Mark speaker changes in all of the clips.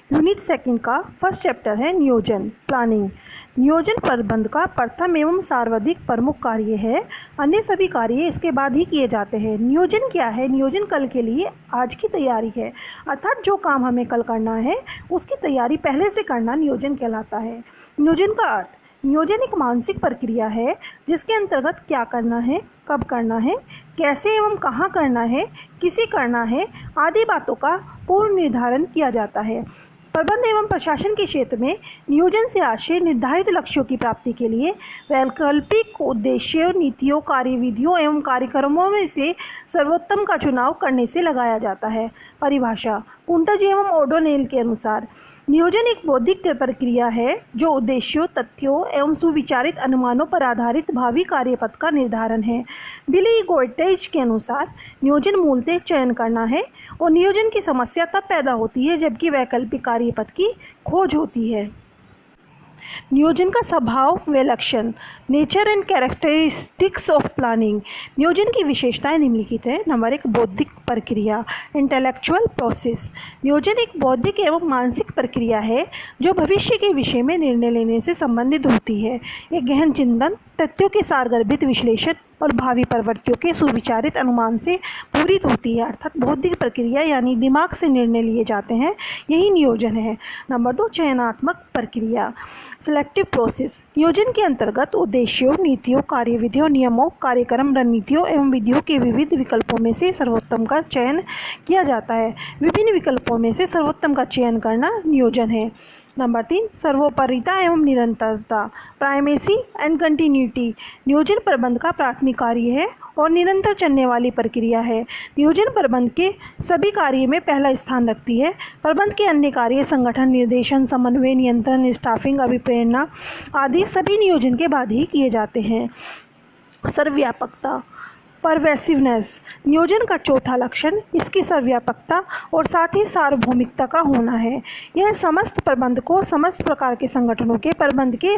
Speaker 1: Unit second का first chapter है नियोजन प्लानिंग। नियोजन प्रबंध का प्रथम एवं सर्वाधिक प्रमुख कार्य है। अन्य सभी कार्य इसके बाद ही किए जाते हैं। नियोजन क्या है? नियोजन कल के लिए आज की तैयारी है, अर्थात जो काम हमें कल करना है उसकी तैयारी पहले से करना नियोजन कहलाता है। नियोजन का अर्थ, नियोजन एक मानसिक प्रक्रिया है जिसके अंतर्गत क्या करना है, कब करना है, कैसे एवं कहाँ करना है, किसे करना है आदि बातों का पूर्व निर्धारण किया जाता है। प्रबंध एवं प्रशासन के क्षेत्र में नियोजन से आशय निर्धारित लक्ष्यों की प्राप्ति के लिए वैकल्पिक उद्देश्यों, नीतियों, कार्यविधियों एवं कार्यक्रमों में से सर्वोत्तम का चुनाव करने से लगाया जाता है। परिभाषा कुंटज एवं ओडोनेल के अनुसार नियोजन एक बौद्धिक प्रक्रिया है जो उद्देश्यों, तथ्यों एवं सुविचारित अनुमानों पर आधारित भावी कार्यपथ का निर्धारण है। बिली गोइटेज के अनुसार नियोजन मूलतः चयन करना है और नियोजन की समस्या तब पैदा होती है जबकि वैकल्पिक कार्यपथ की खोज होती है। नियोजन का स्वभाव व लक्षण, nature and characteristics of planning. नियोजन की विशेषताएं निम्नलिखित है। नंबर 1, बौद्धिक प्रक्रिया, इंटेलेक्चुअल प्रोसेस। नियोजन एक बौद्धिक एवं मानसिक प्रक्रिया है जो भविष्य के विषय में निर्णय लेने से संबंधित होती है। एक गहन चिंतन, तथ्यों के सारगर्भित विश्लेषण और भावी प्रवृत्तियों के सुविचारित अनुमान से पूरित होती है, अर्थात बौद्धिक प्रक्रिया यानी दिमाग से निर्णय लिए जाते हैं, यही नियोजन है। नंबर 2, चयनात्मक प्रक्रिया, सिलेक्टिव प्रोसेस। नियोजन के अंतर्गत उद्देश्यों, नीतियों, कार्यविधियों, नियमों, कार्यक्रम, रणनीतियों एवं विधियों के विविध विकल्पों में से सर्वोत्तम का चयन किया जाता है। विभिन्न विकल्पों में से सर्वोत्तम का चयन करना नियोजन है। नंबर 3, सर्वोपरिता एवं निरंतरता, प्राइमेसी एंड कंटिन्यूटी। नियोजन प्रबंध का प्राथमिक कार्य है और निरंतर चलने वाली प्रक्रिया है। नियोजन प्रबंध के सभी कार्य में पहला स्थान रखती है। प्रबंध के अन्य कार्य संगठन, निर्देशन, समन्वय, नियंत्रण, स्टाफिंग, अभिप्रेरणा आदि सभी नियोजन के बाद ही किए जाते हैं। सर्वव्यापकता, परवेसिवनेस। नियोजन का चौथा लक्षण इसकी सर्वव्यापकता और साथ ही सार्वभौमिकता का होना है। यह समस्त प्रबंध को समस्त प्रकार के संगठनों के प्रबंध के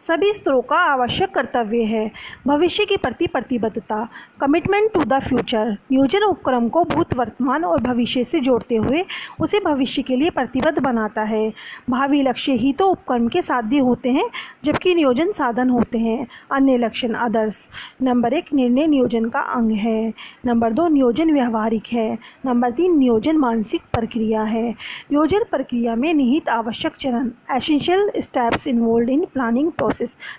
Speaker 1: सभी स्तरों का आवश्यक कर्तव्य है। भविष्य के प्रति प्रतिबद्धता, कमिटमेंट टू द फ्यूचर। नियोजन उपक्रम को भूत, वर्तमान और भविष्य से जोड़ते हुए उसे भविष्य के लिए प्रतिबद्ध बनाता है। भावी लक्ष्य ही तो उपक्रम के साध्य होते हैं जबकि नियोजन साधन होते हैं। अन्य लक्षण, अदर्स। नंबर 1, निर्णय नियोजन का अंग है। नंबर 2, नियोजन व्यवहारिक है। नंबर 3, नियोजन मानसिक प्रक्रिया है। नियोजन प्रक्रिया में निहित आवश्यक चरण, essential steps involved in planning process.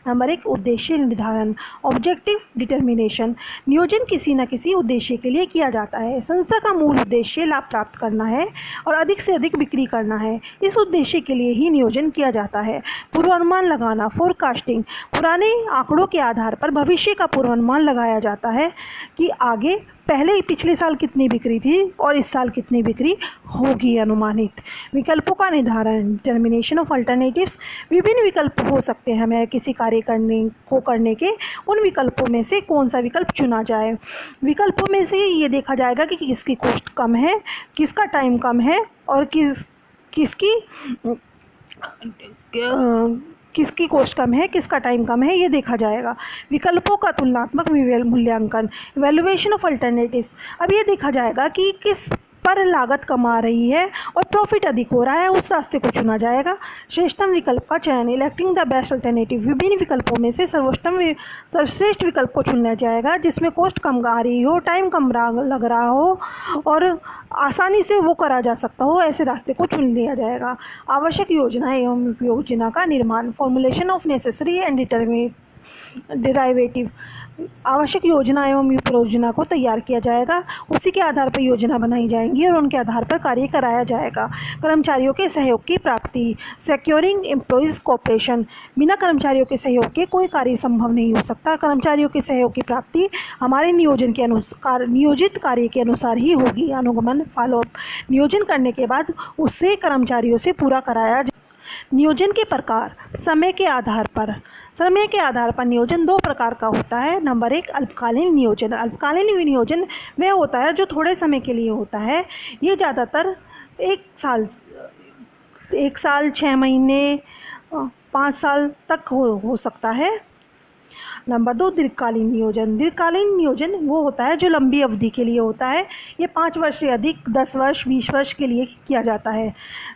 Speaker 1: Number 1, उद्देश्य निर्धारण, ऑब्जेक्टिव डिटर्मिनेशन। नियोजन किसी न किसी उद्देश्य के लिए किया जाता है। संस्था का मूल उद्देश्य लाभ प्राप्त करना है और अधिक से अधिक बिक्री करना है। इस उद्देश्य के लिए ही नियोजन किया जाता है। पूर्वानुमान लगाना, फोरकास्टिंग। पुराने आंकड़ों के आधार पर भविष्य का पूर्वानुमान लगाया जाता है कि आगे पिछले साल कितनी बिक्री थी और इस साल कितनी बिक्री होगी अनुमानित। विकल्पों का निर्धारण, डिटर्मिनेशन ऑफ अल्टरनेटिव्स। विभिन्न विकल्प हो सकते हैं हमें किसी कार्य करने के, उन विकल्पों में से कौन सा विकल्प चुना जाए। विकल्पों में से ये देखा जाएगा कि किसकी कॉस्ट कम है, किसका टाइम कम है और किसकी कॉस्ट कम है, किसका टाइम कम है, ये देखा जाएगा। विकल्पों का तुलनात्मक मूल्यांकन, वैल्यूएशन ऑफ अल्टरनेटिव्स। अब ये देखा जाएगा कि किस पर लागत कम आ रही है और प्रॉफिट अधिक हो रहा है, उस रास्ते को चुना जाएगा। श्रेष्ठतम विकल्प का चयन, इलेक्टिंग द बेस्ट अल्टरनेटिव। विभिन्न विकल्पों में से सर्वश्रेष्ठ विकल्प को चुना जाएगा जिसमें कॉस्ट कम आ रही हो, टाइम कम लग रहा हो और आसानी से वो करा जा सकता हो, ऐसे रास्ते को चुन लिया जाएगा। आवश्यक योजना एवं योजना का निर्माण, formulation of necessary and derivative. आवश्यक योजना एवं योजना को तैयार किया जाएगा, उसी के आधार पर योजना बनाई जाएंगी और उनके आधार पर कार्य कराया जाएगा। कर्मचारियों के सहयोग की प्राप्ति, सिक्योरिंग एम्प्लॉइज कोऑपरेशन। बिना कर्मचारियों के सहयोग के कोई कार्य संभव नहीं हो सकता। कर्मचारियों के सहयोग की प्राप्ति हमारे नियोजन के अनुसार, नियोजित कार्य के अनुसार ही होगी। अनुगमन, फॉलोअप। नियोजन करने के बाद उसे कर्मचारियों से पूरा कराया। नियोजन के प्रकार, समय के आधार पर नियोजन दो प्रकार का होता है। नंबर 1, अल्पकालीन नियोजन। अल्पकालीन नियोजन वह होता है जो थोड़े समय के लिए होता है। ये ज़्यादातर 1 साल 6 महीने 5 साल तक हो सकता है। नंबर 2 दीर्घकालीन नियोजन। दीर्घकालीन नियोजन वो होता है जो लंबी अवधि के लिए होता है। ये 5 वर्ष से अधिक, 10 वर्ष, 20 वर्ष के लिए किया जाता है।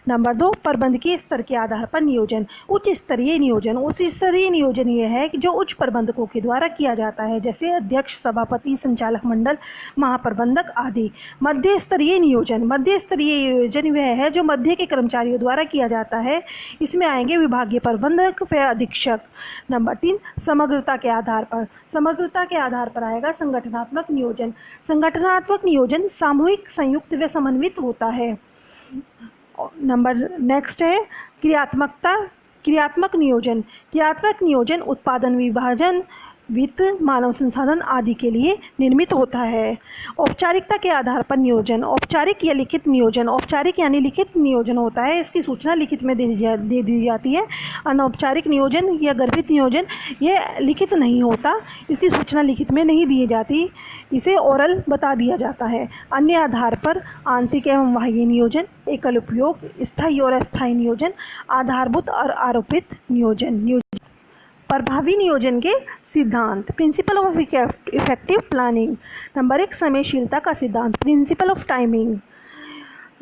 Speaker 1: नंबर 2 प्रबंधकीय स्तर के आधार पर नियोजन। उच्च स्तरीय नियोजन। उच्च स्तरीय नियोजन ये है कि जो उच्च प्रबंधकों के द्वारा किया जाता है, जैसे अध्यक्ष, सभापति, संचालक मंडल, महाप्रबंधक आदि। मध्य स्तरीय नियोजन। मध्य स्तरीय नियोजन वह है जो मध्य के कर्मचारियों द्वारा किया जाता है। इसमें आएंगे विभागीय प्रबंधक व अधीक्षक। नंबर 3 समग्रता के आधार पर। समग्रता के आधार पर आएगा संगठनात्मक नियोजन। संगठनात्मक नियोजन सामूहिक, संयुक्त व समन्वित होता है। नंबर नेक्स्ट है क्रियात्मकता। क्रियात्मक नियोजन। क्रियात्मक नियोजन उत्पादन, विभाजन, वित्त, मानव संसाधन आदि के लिए निर्मित होता है। औपचारिकता के आधार पर नियोजन। औपचारिक या लिखित नियोजन। औपचारिक यानी लिखित नियोजन होता है, इसकी सूचना लिखित में दे दी जाती है। अनौपचारिक नियोजन या गर्भित नियोजन ये लिखित नहीं होता, इसकी सूचना लिखित में नहीं दी जाती, इसे ओरल बता दिया जाता है। अन्य आधार पर आंतरिक एवं बाह्य नियोजन, एकल उपयोग, स्थायी और अस्थायी नियोजन, आधारभूत और आरोपित नियोजन। प्रभावी नियोजन के सिद्धांत। Principle of effective planning. Number 1 समयशीलता का सिद्धांत। Principle of timing.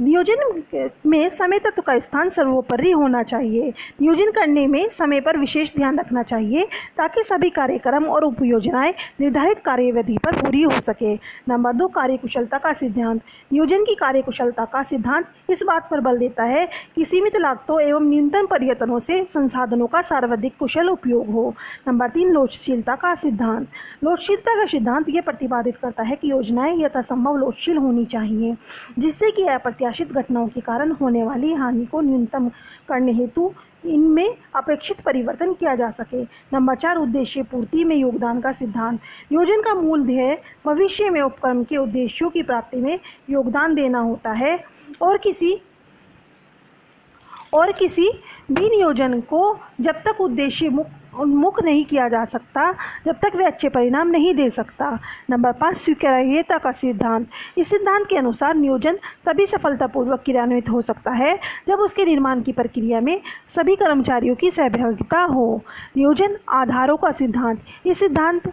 Speaker 1: नियोजन में समय तत्व का स्थान सर्वोपरि होना चाहिए। नियोजन करने में समय पर विशेष ध्यान रखना चाहिए ताकि सभी कार्यक्रम और उपयोजनाएं निर्धारित कार्यविधि पर पूरी हो सके। नंबर 2 कार्यकुशलता का सिद्धांत। नियोजन की कार्यकुशलता का सिद्धांत इस बात पर बल देता है कि सीमित लागतों एवं न्यूनतम प्रयत्नों से संसाधनों का सर्वाधिक कुशल उपयोग हो। नंबर 3 लोचशीलता का सिद्धांत। लोचशीलता का सिद्धांत ये प्रतिपादित करता है कि योजनाएं यथासंभव लोचशील होनी चाहिए, जिससे कि अप्रत्याशित घटनाओं के कारण होने वाली हानि को न्यूनतम करने हेतु इनमें अपेक्षित परिवर्तन किया जा सके। नंबर 4 उद्देश्य पूर्ति में योगदान का सिद्धांत। नियोजन का मूल ध्येय भविष्य में उपक्रम के उद्देश्यों की प्राप्ति में योगदान देना होता है और किसी भी नियोजन को जब तक उद्देश्य उन्मुख नहीं किया जा सकता, जब तक वे अच्छे परिणाम नहीं दे सकता। नंबर 5 स्वीकार्यता का सिद्धांत। इस सिद्धांत के अनुसार नियोजन तभी सफलतापूर्वक क्रियान्वित हो सकता है जब उसके निर्माण की प्रक्रिया में सभी कर्मचारियों की सहभागिता हो। नियोजन आधारों का सिद्धांत। इस सिद्धांत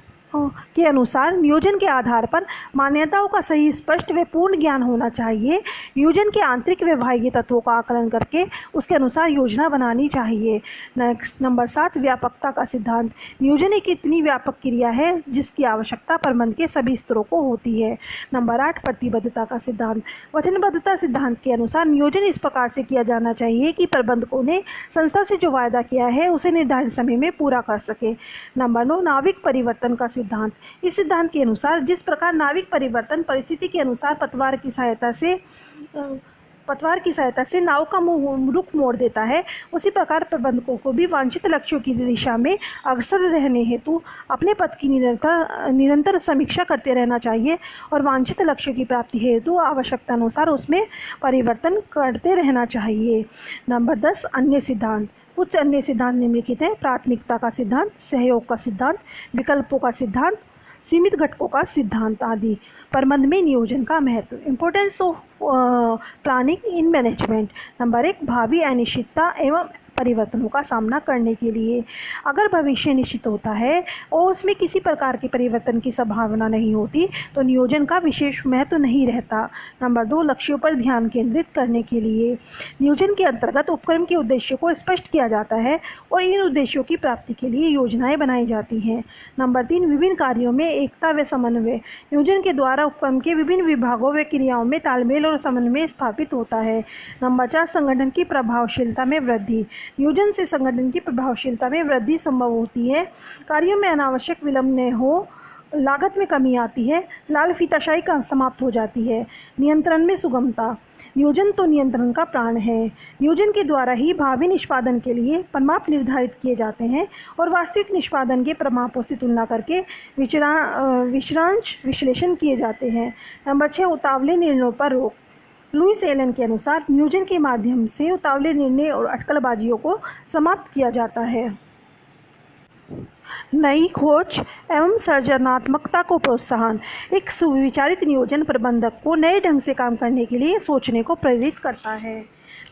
Speaker 1: के अनुसार नियोजन के आधार पर मान्यताओं का सही, स्पष्ट व पूर्ण ज्ञान होना चाहिए। नियोजन के आंतरिक व बाह्य तत्वों का आकलन करके उसके अनुसार योजना बनानी चाहिए। नेक्स्ट नंबर 7 व्यापकता का सिद्धांत। नियोजन एक इतनी व्यापक क्रिया है जिसकी आवश्यकता प्रबंध के सभी स्तरों को होती है। नंबर 8 प्रतिबद्धता का सिद्धांत। वचनबद्धता सिद्धांत के अनुसार नियोजन इस प्रकार से किया जाना चाहिए कि प्रबंधकों ने संस्था से जो वायदा किया है उसे निर्धारित समय में पूरा कर सके। नंबर 9 नाविक परिवर्तन का सिद्धांत। इस सिद्धांत के अनुसार जिस प्रकार नाविक परिवर्तन परिस्थिति के अनुसार पतवार की सहायता से नाव का रुख मोड़ देता है, उसी प्रकार प्रबंधकों को भी वांछित लक्ष्यों की दिशा में अग्रसर रहने हेतु अपने पथ की निरंतर समीक्षा करते रहना चाहिए और वांछित लक्ष्यों की प्राप्ति हेतु आवश्यकता अनुसार उसमें परिवर्तन करते रहना चाहिए। नंबर 10 अन्य सिद्धांत। कुछ अन्य सिद्धांत निम्नलिखित हैं। प्राथमिकता का सिद्धांत, सहयोग का सिद्धांत, विकल्पों का सिद्धांत, सीमित घटकों का सिद्धांत आदि। प्रबंध में नियोजन का महत्व। Importance of planning in management. Number 1 भावी अनिश्चितता एवं परिवर्तनों का सामना करने के लिए। अगर भविष्य निश्चित होता है और उसमें किसी प्रकार के परिवर्तन की संभावना नहीं होती तो नियोजन का विशेष महत्व नहीं रहता। नंबर 2 लक्ष्यों पर ध्यान केंद्रित करने के लिए। नियोजन के अंतर्गत उपक्रम के उद्देश्यों को स्पष्ट किया जाता है और इन उद्देश्यों की प्राप्ति के लिए योजनाएं बनाई जाती हैं। नंबर 3 विभिन्न कार्यों में एकता व समन्वय। नियोजन के द्वारा उपक्रम के विभिन्न विभागों व क्रियाओं में तालमेल और समन्वय स्थापित होता है। नंबर 4 संगठन की प्रभावशीलता में वृद्धि। नियोजन से संगठन की प्रभावशीलता में वृद्धि संभव होती है। कार्यों में अनावश्यक विलंब न हो, लागत में कमी आती है, लाल फीताशाही का समाप्त हो जाती है। नियंत्रण में सुगमता। नियोजन तो नियंत्रण का प्राण है। नियोजन के द्वारा ही भावी निष्पादन के लिए परिमाप निर्धारित किए जाते हैं और वास्तविक निष्पादन के परिमापों से तुलना करके विचरांश विश्लेषण किए जाते हैं। नंबर 6 उतावले निर्णयों पर रोक। लुईस एलन के अनुसार नियोजन के माध्यम से उतावले निर्णय और अटकलबाजियों को समाप्त किया जाता है। नई खोज एवं सृजनात्मकता को प्रोत्साहन। एक सुविचारित नियोजन प्रबंधक को नए ढंग से काम करने के लिए सोचने को प्रेरित करता है।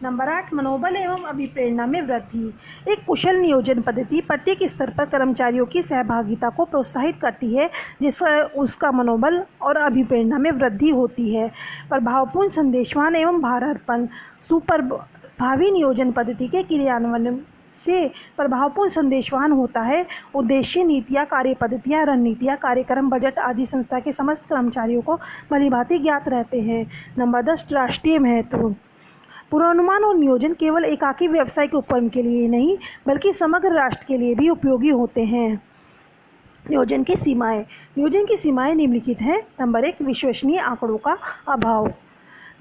Speaker 1: नंबर 8, मनोबल एवं अभिप्रेरणा में वृद्धि। एक कुशल नियोजन पद्धति प्रत्येक स्तर पर कर्मचारियों की सहभागिता को प्रोत्साहित करती है, जिससे उसका मनोबल और अभिप्रेरणा में वृद्धि होती है। प्रभावपूर्ण, संदेशवान एवं भारतपन। सुप्रभावी नियोजन पद्धति के क्रियान्वयन से प्रभावपूर्ण संदेशवान होता है। उद्देश्य, नीतियाँ, कार्य पद्धतियाँ, रणनीतियाँ, कार्यक्रम, बजट आदि संस्था के समस्त कर्मचारियों को भलीभांति ज्ञात रहते हैं। नंबर 10, राष्ट्रीय महत्व। पूर्वानुमान और नियोजन केवल एकाकी व्यावसायिक उपक्रम के लिए नहीं बल्कि समग्र राष्ट्र के लिए भी उपयोगी होते हैं। नियोजन की सीमाएं। नियोजन की सीमाएं निम्नलिखित हैं। नंबर 1, विश्वसनीय आंकड़ों का अभाव।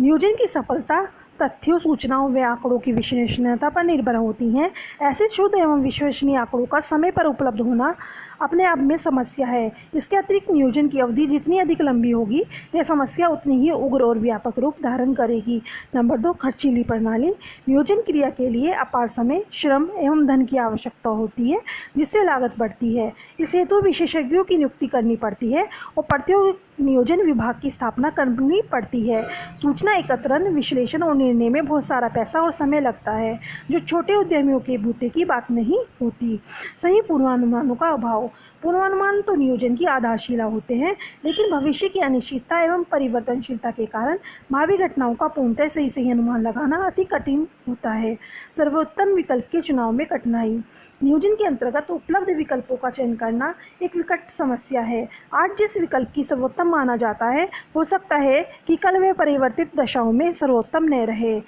Speaker 1: नियोजन की सफलता तथ्यों, सूचनाओं व आंकड़ों की विश्वसनीयता पर निर्भर होती हैं। ऐसे शुद्ध एवं विश्वसनीय आंकड़ों का समय पर उपलब्ध होना अपने आप में समस्या है। इसके अतिरिक्त नियोजन की अवधि जितनी अधिक लंबी होगी, यह समस्या उतनी ही उग्र और व्यापक रूप धारण करेगी। नंबर 2, खर्चीली प्रणाली। नियोजन क्रिया के लिए अपार समय, श्रम एवं धन की आवश्यकता होती है, जिससे लागत बढ़ती है। इस हेतु विशेषज्ञों की नियुक्ति करनी पड़ती है और प्रत्येक नियोजन विभाग की स्थापना करनी पड़ती है। सूचना एकत्रण, विश्लेषण और निर्णय में बहुत सारा पैसा और समय लगता है, जो छोटे उद्यमियों के बूते की बात नहीं होती। सही पूर्वानुमानों का अभाव। पूर्वानुमान तो नियोजन की आधारशिला होते हैं, लेकिन भविष्य की अनिश्चितता एवं परिवर्तनशीलता के कारण भावी घटनाओं का पूर्णतः सही अनुमान लगाना अति कठिन होता है। सर्वोत्तम विकल्प के चुनाव में कठिनाई। नियोजन के अंतर्गत उपलब्ध विकल्पों का चयन करना एक विकट समस्या है। आज जिस विकल्प की सर्वोत्तम माना जाता है, हो सकता है कि कल वह परिवर्तित दशाओं में सर्वोत्तम न रहे।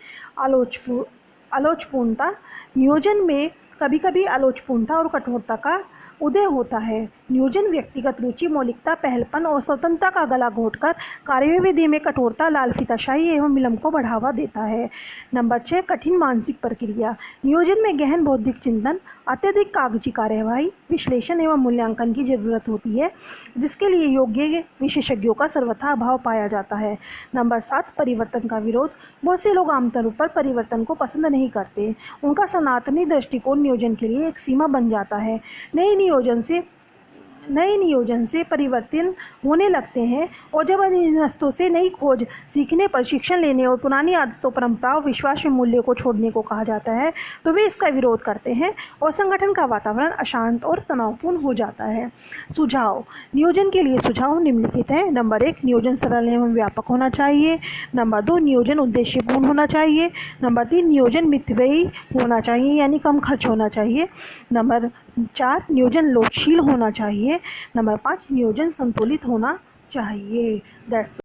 Speaker 1: आलोचपूर्णता। नियोजन में कभी कभी आलोचपूर्णता और कठोरता का उदय होता है। नियोजन व्यक्तिगत रुचि, मौलिकता, पहलपन और स्वतंत्रता का गला घोटकर कार्यविधि में कठोरता, लालफिताशाही एवं विलंब को बढ़ावा देता है। नंबर 6, कठिन मानसिक प्रक्रिया। नियोजन में गहन बौद्धिक चिंतन, अत्यधिक कागजी कार्यवाही, विश्लेषण एवं मूल्यांकन की जरूरत होती है, जिसके लिए योग्य विशेषज्ञों का सर्वथा अभाव पाया जाता है। नंबर 7, परिवर्तन का विरोध। बहुत से लोग आमतौर पर परिवर्तन को पसंद नहीं करते। उनका सनातनी दृष्टिकोण नियोजन के लिए एक सीमा बन जाता है। नए नियोजन से परिवर्तन होने लगते हैं, और जब इन रास्तों से नई खोज सीखने, प्रशिक्षण लेने और पुरानी आदतों, परंपराओं, विश्वास एवं मूल्यों को छोड़ने को कहा जाता है, तो वे इसका विरोध करते हैं और संगठन का वातावरण अशांत और तनावपूर्ण हो जाता है। सुझाव। नियोजन के लिए सुझाव निम्नलिखित हैं। नंबर 1, नियोजन सरल एवं व्यापक होना चाहिए। नंबर 2, नियोजन उद्देश्यपूर्ण होना चाहिए। नंबर 3, नियोजन मितव्ययी होना चाहिए, यानी कम खर्च होना चाहिए। नंबर 4, नियोजन लोचशील होना चाहिए। नंबर 5, नियोजन संतुलित होना चाहिए। दैट्स